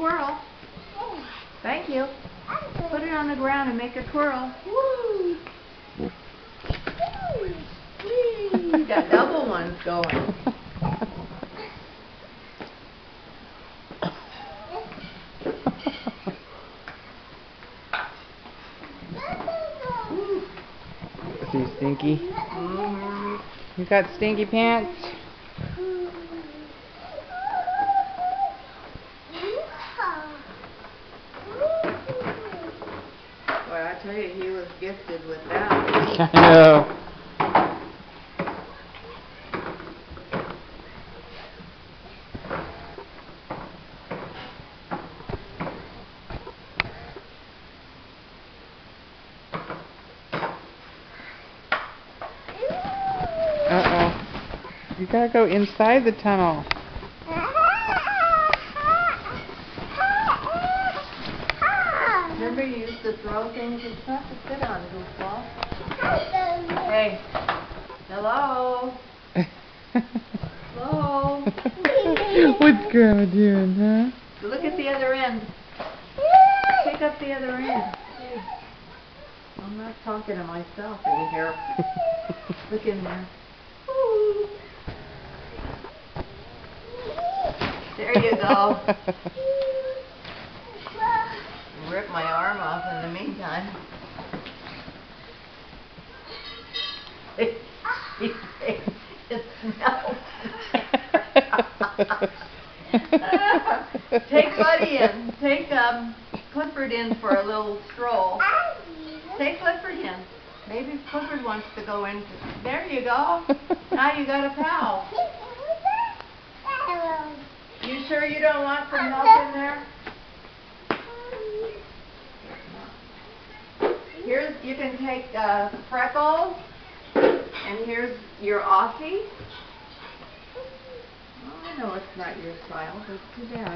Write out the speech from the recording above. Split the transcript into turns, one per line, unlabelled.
twirl. Thank you. Put it on the ground and make a twirl. Woo! Whee! You got double ones going.
See, Stinky?
Mm-hmm.
You got stinky pants?
Well, I tell you, he was gifted with that.
I know. Uh-oh. You gotta go inside the tunnel.
Remember you used to throw things and stuff to sit on, goofball. Hey. Hello? Hello?
What's Grandma doing, huh?
Look at the other end. Pick up the other end. Hey. I'm not talking to myself in here. Look in there. Ooh. There you go. Rip my arm off in the meantime. It smells. Take Buddy in. Take Clifford in for a little stroll. Take Clifford in. Maybe Clifford wants to go in. There you go. Now you got a pal. You sure you don't want some help in there? Here's, you can take Freckles, and here's your Aussie. Oh, I know it's not your style, but it's too bad.